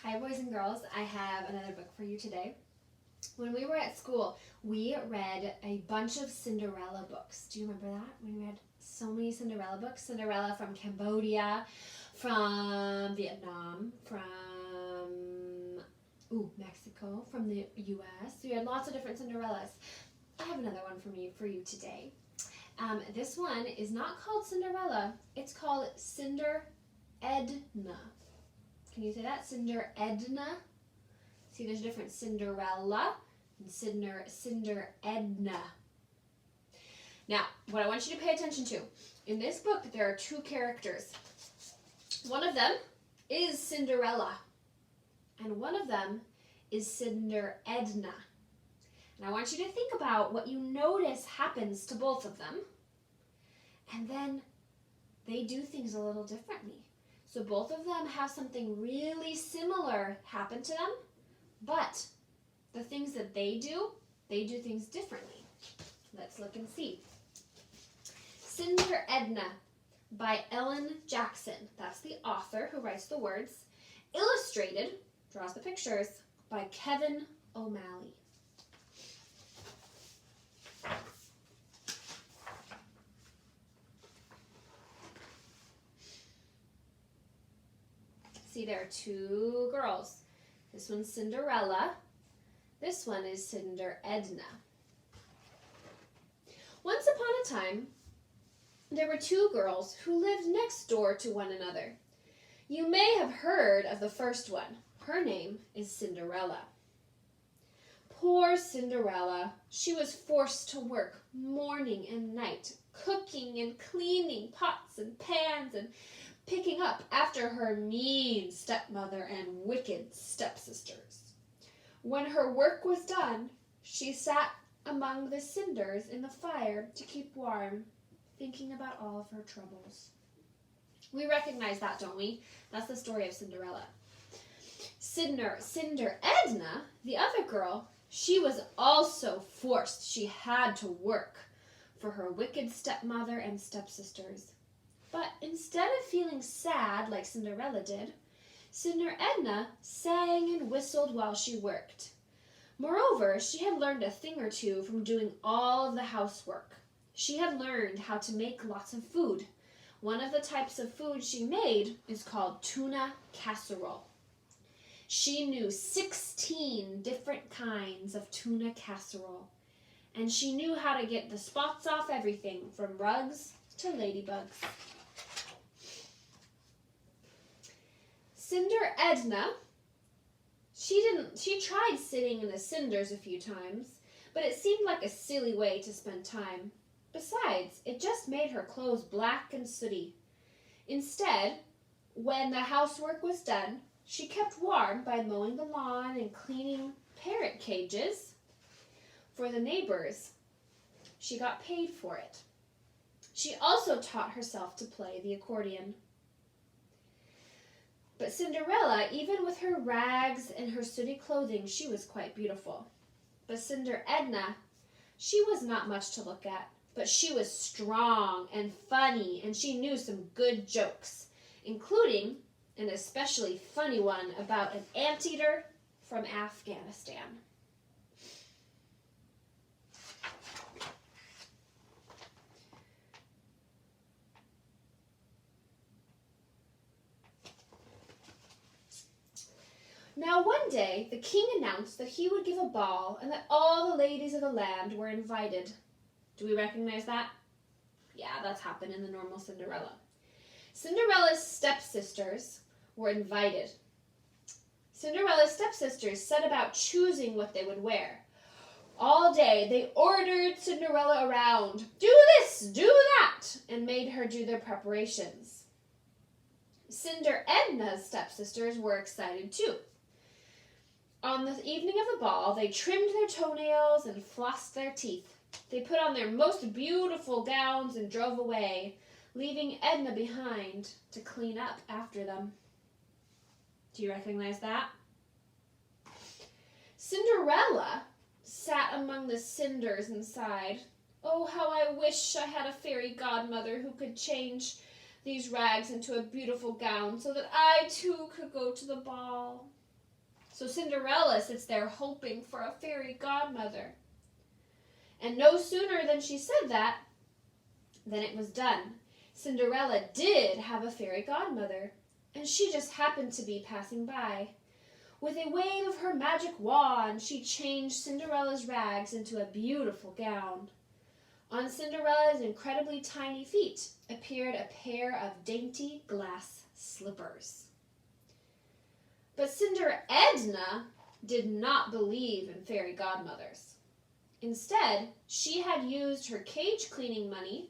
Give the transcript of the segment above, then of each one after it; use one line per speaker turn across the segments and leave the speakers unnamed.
Hi boys and girls, I have another book for you today. When we were at school, we read a bunch of Cinderella books. Do you remember that? We read so many Cinderella books. Cinderella from Cambodia, from Vietnam, from Mexico, from the US. We had lots of different Cinderellas. I have another one for you today. This one is not called Cinderella. It's called Cinder Edna. Can you say that? Cinder Edna. See, there's a different Cinderella and Cinder Edna. Now, what I want you to pay attention to, in this book, there are two characters. One of them is Cinderella, and one of them is Cinder Edna. And I want you to think about what you notice happens to both of them, and then they do things a little differently. So both of them have something really similar happen to them, but the things that they do things differently. Let's look and see. Cinder Edna by Ellen Jackson. That's the author who writes the words. Illustrated, draws the pictures, by Kevin O'Malley. See, there are two girls. This one's Cinderella. This one is Cinder Edna. Once upon a time, there were two girls who lived next door to one another. You may have heard of the first one. Her name is Cinderella. Poor Cinderella. She was forced to work morning and night, cooking and cleaning pots and pans and picking up after her mean stepmother and wicked stepsisters. When her work was done, she sat among the cinders in the fire to keep warm, thinking about all of her troubles. We recognize that, don't we? That's the story of Cinderella. Cinder Edna, the other girl, she was also forced. She had to work for her wicked stepmother and stepsisters. But instead of feeling sad like Cinderella did, Cinder Edna sang and whistled while she worked. Moreover, she had learned a thing or two from doing all of the housework. She had learned how to make lots of food. One of the types of food she made is called tuna casserole. She knew 16 different kinds of tuna casserole, and she knew how to get the spots off everything from rugs to ladybugs. Cinder Edna, she tried sitting in the cinders a few times, but it seemed like a silly way to spend time. Besides, it just made her clothes black and sooty. Instead, when the housework was done, she kept warm by mowing the lawn and cleaning parrot cages for the neighbors. She got paid for it. She also taught herself to play the accordion. But Cinderella, even with her rags and her sooty clothing, she was quite beautiful. But Cinder Edna, she was not much to look at, but she was strong and funny, and she knew some good jokes, including an especially funny one about an anteater from Afghanistan. Now one day, the king announced that he would give a ball and that all the ladies of the land were invited. Do we recognize that? Yeah, that's happened in the normal Cinderella. Cinderella's stepsisters were invited. Cinderella's stepsisters set about choosing what they would wear. All day, they ordered Cinderella around. Do this, do that, and made her do their preparations. Cinder Edna's stepsisters were excited too. On the evening of the ball, they trimmed their toenails and flossed their teeth. They put on their most beautiful gowns and drove away, leaving Edna behind to clean up after them. Do you recognize that? Cinderella sat among the cinders and sighed. Oh, how I wish I had a fairy godmother who could change these rags into a beautiful gown so that I too could go to the ball. So Cinderella sits there hoping for a fairy godmother. And no sooner than she said that, than it was done. Cinderella did have a fairy godmother, and she just happened to be passing by. With a wave of her magic wand, she changed Cinderella's rags into a beautiful gown. On Cinderella's incredibly tiny feet appeared a pair of dainty glass slippers. But Cinder Edna did not believe in fairy godmothers. Instead, she had used her cage cleaning money,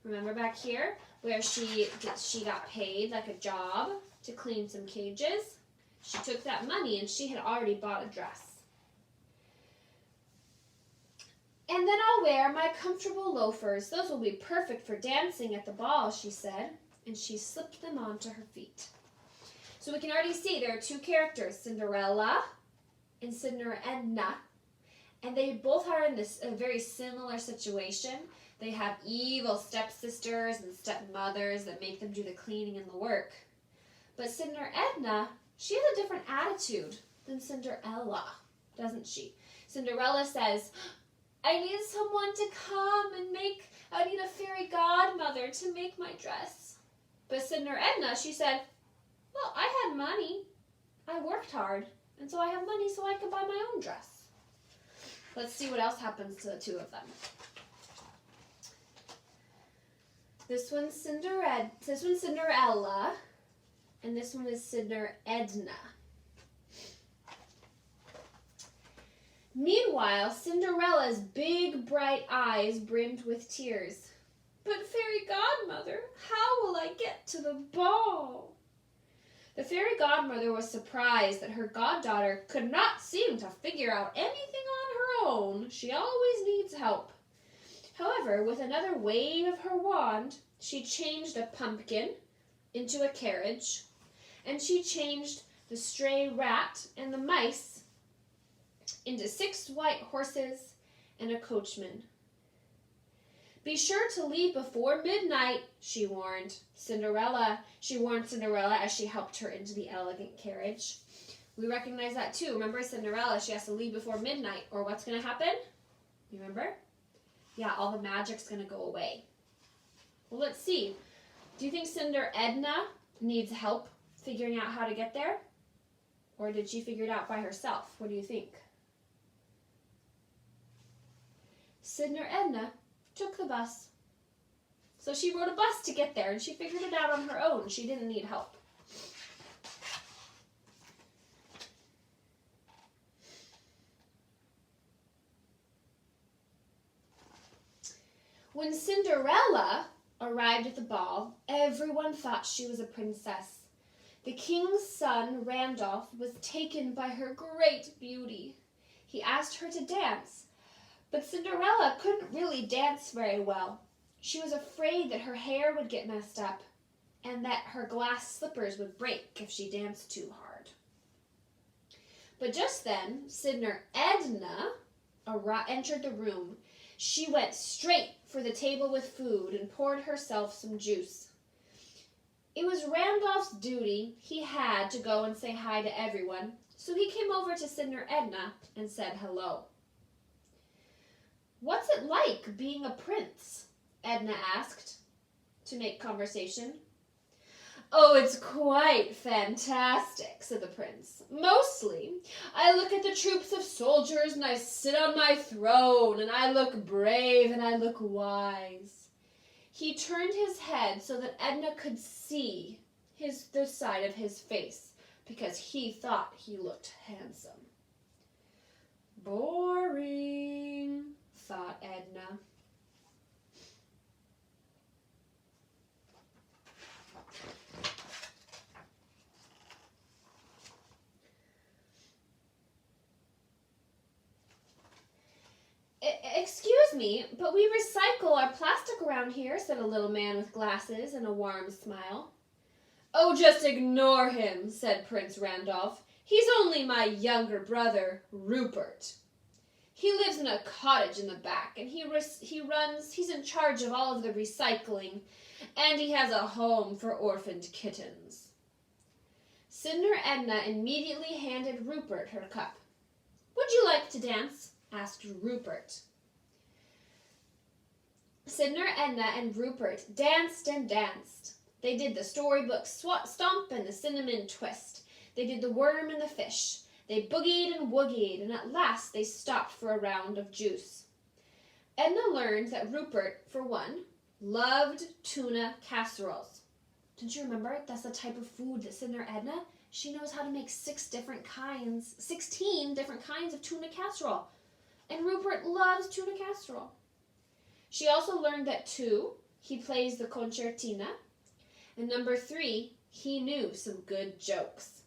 remember back here, where she got paid like a job to clean some cages? She took that money and she had already bought a dress. And then I'll wear my comfortable loafers. Those will be perfect for dancing at the ball, she said, and she slipped them onto her feet. So we can already see there are two characters, Cinderella and Cinder Edna, and they both are in this a very similar situation. They have evil stepsisters and stepmothers that make them do the cleaning and the work. But Cinder Edna, she has a different attitude than Cinderella, doesn't she? Cinderella says, I need someone to come and I need a fairy godmother to make my dress. But Cinder Edna, she said, well, I had money. I worked hard, and so I have money so I could buy my own dress. Let's see what else happens to the two of them. This one's Cinderella, and this one is Cinder Edna. Meanwhile, Cinderella's big, bright eyes brimmed with tears. But fairy godmother, how will I get to the ball? The fairy godmother was surprised that her goddaughter could not seem to figure out anything on her own. She always needs help. However, with another wave of her wand, she changed a pumpkin into a carriage, and she changed the stray rat and the mice into 6 white horses and a coachman. Be sure to leave before midnight, she warned Cinderella. She warned Cinderella as she helped her into the elegant carriage. We recognize that too. Remember Cinderella, she has to leave before midnight, or what's going to happen? You remember? Yeah, all the magic's going to go away. Well, let's see. Do you think Cinder Edna needs help figuring out how to get there? Or did she figure it out by herself? What do you think? Cinder Edna took the bus. So she rode a bus to get there, and she figured it out on her own. She didn't need help. When Cinderella arrived at the ball, everyone thought she was a princess. The king's son, Randolph, was taken by her great beauty. He asked her to dance, but Cinderella couldn't really dance very well. She was afraid that her hair would get messed up and that her glass slippers would break if she danced too hard. But just then, Cinder Edna entered the room. She went straight for the table with food and poured herself some juice. It was Randolph's duty. He had to go and say hi to everyone, so he came over to Cinder Edna and said hello. What's it like being a prince? Edna asked to make conversation. Oh, it's quite fantastic, said the prince. Mostly, I look at the troops of soldiers and I sit on my throne and I look brave and I look wise. He turned his head so that Edna could see the side of his face because he thought he looked handsome. Boring, thought Edna. Excuse me, but we recycle our plastic around here, said a little man with glasses and a warm smile. Oh, just ignore him, said Prince Randolph. He's only my younger brother, Rupert. He lives in a cottage in the back, and he's in charge of all of the recycling, and he has a home for orphaned kittens. Cinder Edna immediately handed Rupert her cup. "Would you like to dance?" asked Rupert. Cinder, Edna, and Rupert danced and danced. They did the storybook stomp and the cinnamon twist. They did the worm and the fish. They boogied and woogied, and at last they stopped for a round of juice. Edna learned that Rupert, for one, loved tuna casseroles. Don't you remember? That's the type of food that Cinder Edna, she knows how to make 16 different kinds of tuna casserole. And Rupert loves tuna casserole. She also learned that 2, he plays the concertina, and number 3, he knew some good jokes.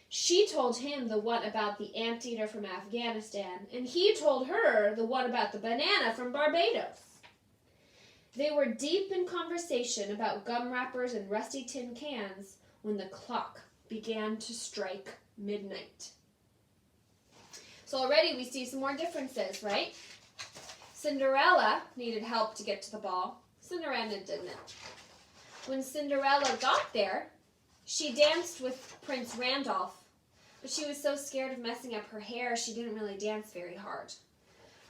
She told him the one about the anteater from Afghanistan, and he told her the one about the banana from Barbados. They were deep in conversation about gum wrappers and rusty tin cans when the clock began to strike midnight. So already we see some more differences, right? Cinderella needed help to get to the ball. Cinderella didn't. When Cinderella got there, she danced with Prince Randolph, but she was so scared of messing up her hair, she didn't really dance very hard.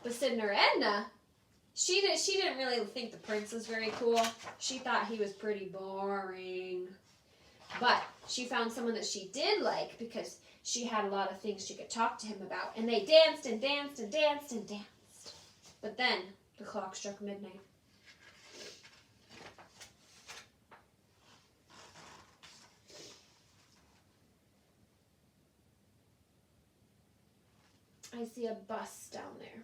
But Cinder Edna, she didn't really think the prince was very cool. She thought he was pretty boring. But she found someone that she did like because she had a lot of things she could talk to him about. And they danced and danced and danced and danced. But then the clock struck midnight. I see a bus down there.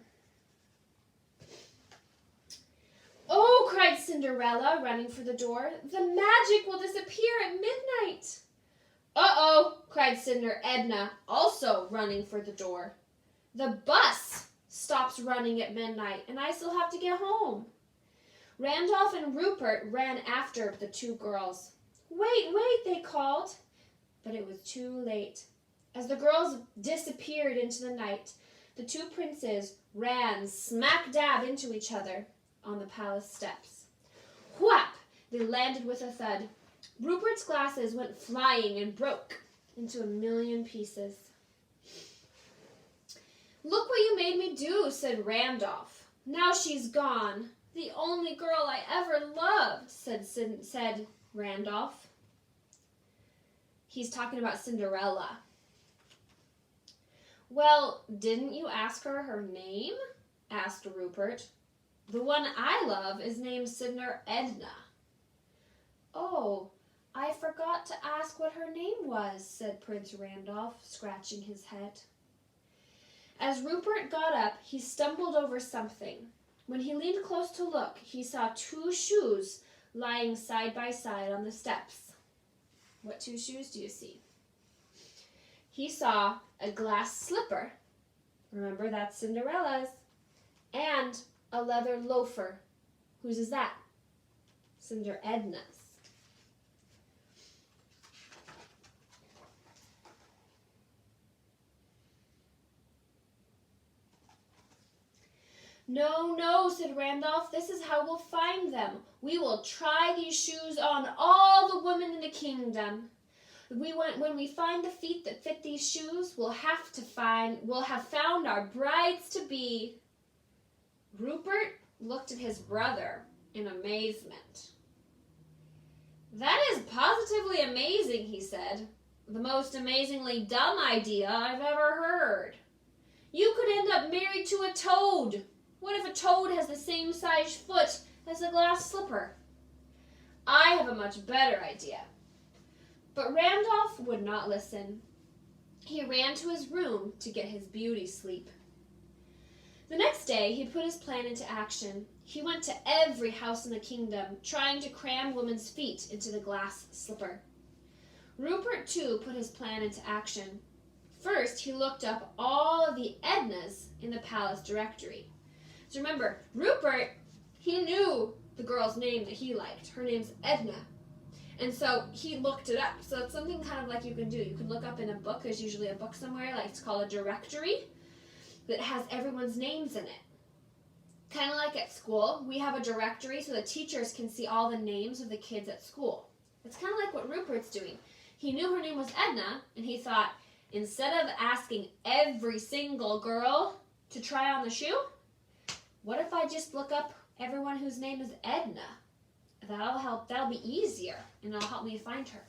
"Oh," cried Cinderella, running for the door. "The magic will disappear at midnight." "Uh-oh," cried Cinder Edna, also running for the door. "The bus stops running at midnight, and I still have to get home." Randolph and Rupert ran after the 2 girls. "Wait, wait," they called. But it was too late. As the girls disappeared into the night, the 2 princes ran smack dab into each other on the palace steps. Whap! They landed with a thud. Rupert's glasses went flying and broke into a million pieces. "Look what you made me do," said Randolph. "Now she's gone. The only girl I ever loved," said Randolph. He's talking about Cinderella. "Well, didn't you ask her name?" asked Rupert. "The one I love is named Cinder Edna." "Oh, I forgot to ask what her name was," said Prince Randolph, scratching his head. As Rupert got up, he stumbled over something. When he leaned close to look, he saw 2 shoes lying side by side on the steps. What 2 shoes do you see? He saw a glass slipper. Remember, that's Cinderella's. And a leather loafer. Whose is that? Cinder Edna's. "No, no," said Randolph. "This is how we'll find them. We will try these shoes on all the women in the kingdom. When we find the feet that fit these shoes, we'll have found our brides-to-be." Rupert looked at his brother in amazement. "That is positively amazing," he said. "The most amazingly dumb idea I've ever heard. You could end up married to a toad. What if a toad has the same size foot as a glass slipper? I have a much better idea." But Randolph would not listen. He ran to his room to get his beauty sleep. The next day, he put his plan into action. He went to every house in the kingdom, trying to cram women's feet into the glass slipper. Rupert, too, put his plan into action. First, he looked up all of the Ednas in the palace directory. So remember, Rupert, he knew the girl's name that he liked. Her name's Edna. And so he looked it up. So it's something kind of like you can do. You can look up in a book. There's usually a book somewhere, like it's called a directory, that has everyone's names in it. Kind of like at school, we have a directory so the teachers can see all the names of the kids at school. It's kind of like what Rupert's doing. He knew her name was Edna, and he thought, instead of asking every single girl to try on the shoe, what if I just look up everyone whose name is Edna? That'll help. That'll be easier, and it'll help me find her.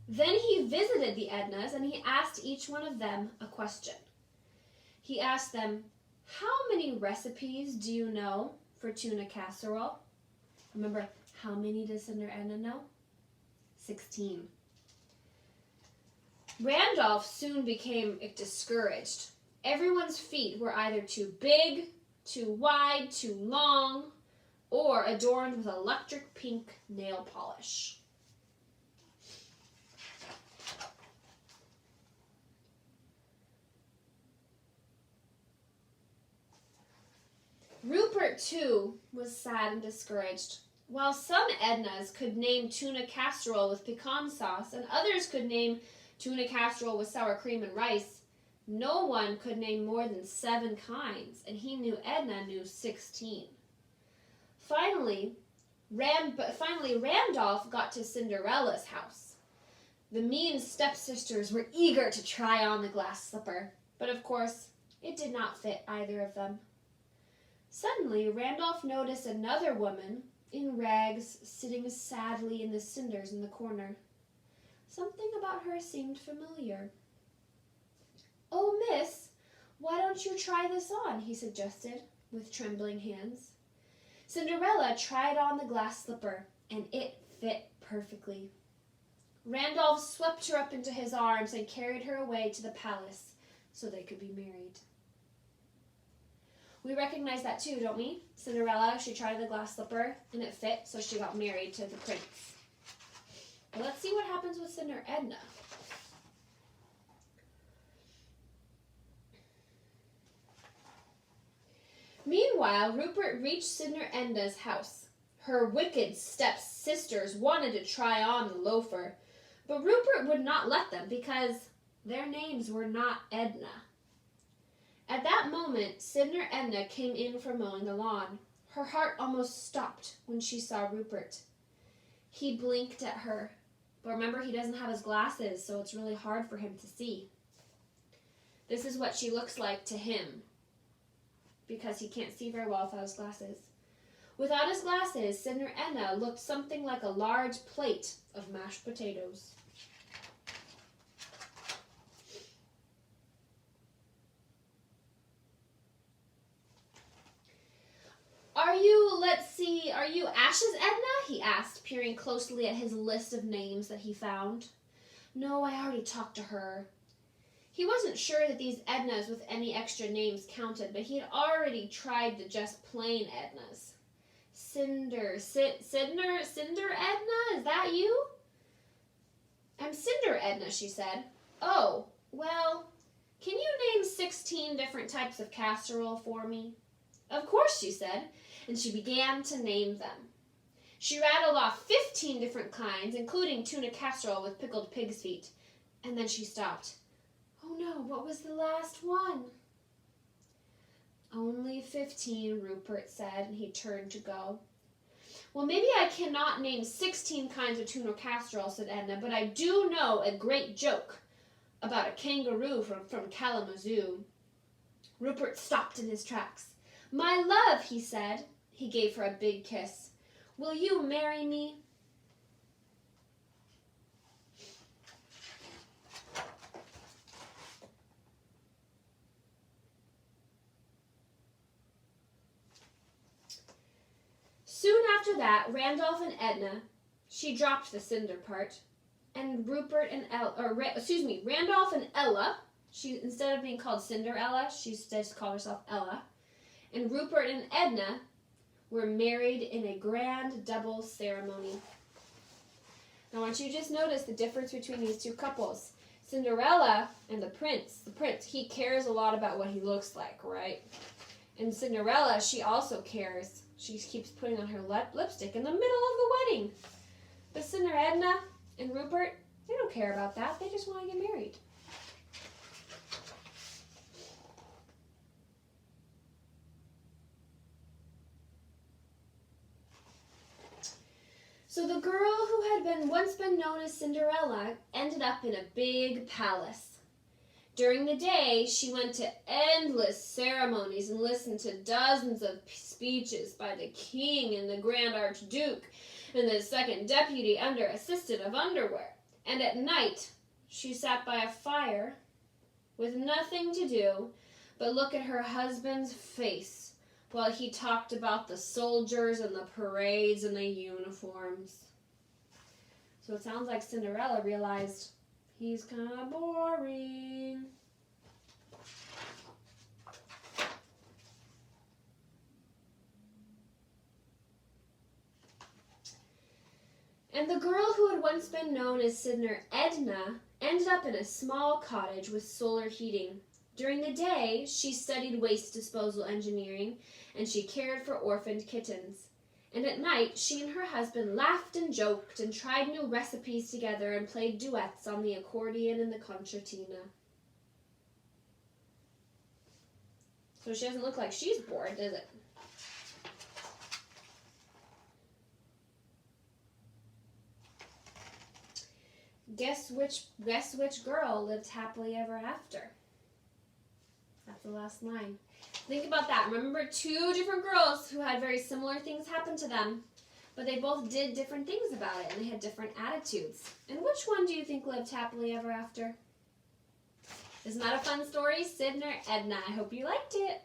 Then he visited the Ednas, and he asked each one of them a question. He asked them, how many recipes do you know for tuna casserole? Remember, how many does Cinder Edna know? 16. Randolph soon became discouraged. Everyone's feet were either too big, too wide, too long, or adorned with electric pink nail polish. Rupert, too, was sad and discouraged. While some Ednas could name tuna casserole with pecan sauce and others could name tuna casserole with sour cream and rice, no one could name more than 7 kinds, and he knew Edna knew 16. Finally, Randolph got to Cinderella's house. The mean stepsisters were eager to try on the glass slipper, but of course, it did not fit either of them. Suddenly, Randolph noticed another woman in rags sitting sadly in the cinders in the corner. Something about her seemed familiar. "Oh, miss, why don't you try this on?" he suggested, with trembling hands. Cinderella tried on the glass slipper, and it fit perfectly. Randolph swept her up into his arms and carried her away to the palace so they could be married. We recognize that too, don't we? Cinderella, she tried the glass slipper, and it fit, so she got married to the prince. But let's see what happens with Cinder Edna. Meanwhile, Rupert reached Cinder Edna's house. Her wicked stepsisters wanted to try on the loafer, but Rupert would not let them because their names were not Edna. At that moment, Cinder Edna came in from mowing the lawn. Her heart almost stopped when she saw Rupert. He blinked at her, but remember, he doesn't have his glasses, so it's really hard for him to see. This is what she looks like to him, because he can't see very well without his glasses. Without his glasses, Cinder Edna looked something like a large plate of mashed potatoes. Are you Ash's Edna? He asked, peering closely at his list of names that he found. No, I already talked to her. He wasn't sure that these Ednas with any extra names counted, but he had already tried the just plain Ednas. Cinder Edna, is that you? I'm Cinder Edna, she said. Oh, well, can you name 16 different types of casserole for me? Of course, she said, and she began to name them. She rattled off 15 different kinds, including tuna casserole with pickled pig's feet, and then she stopped. Oh no, what was the last one? Only 15, Rupert said, and he turned to go. Well, maybe I cannot name 16 kinds of tuna casserole, said Edna, but I do know a great joke about a kangaroo from Kalamazoo. Rupert stopped in his tracks. My love, he said. He gave her a big kiss. Will you marry me? Soon after that, Randolph and Edna, she dropped the cinder part, and Randolph and Ella, she, instead of being called Cinderella, she just called herself Ella, and Rupert and Edna were married in a grand double ceremony. Now I want you to just notice the difference between these two couples. Cinderella and the prince, he cares a lot about what he looks like, right? And Cinderella, she also cares. She keeps putting on her lipstick in the middle of the wedding. But Cinder Edna and Rupert, they don't care about that. They just want to get married. So the girl who had once been known as Cinderella ended up in a big palace. During the day, she went to endless ceremonies and listened to dozens of speeches by the king and the Grand Archduke and the second deputy under Assistant of Underwear. And at night, she sat by a fire with nothing to do but look at her husband's face while he talked about the soldiers and the parades and the uniforms. So it sounds like Cinderella realized he's kind of boring. And the girl who had once been known as Cinder, Edna, ended up in a small cottage with solar heating. During the day, she studied waste disposal engineering, and she cared for orphaned kittens. And at night, she and her husband laughed and joked and tried new recipes together and played duets on the accordion and the concertina. So she doesn't look like she's bored, does it? Guess which girl lived happily ever after? That's the last line. Think about that. Remember, two different girls who had very similar things happen to them, but they both did different things about it, and they had different attitudes. And which one do you think lived happily ever after? Isn't that a fun story? Cinder, Edna. I hope you liked it.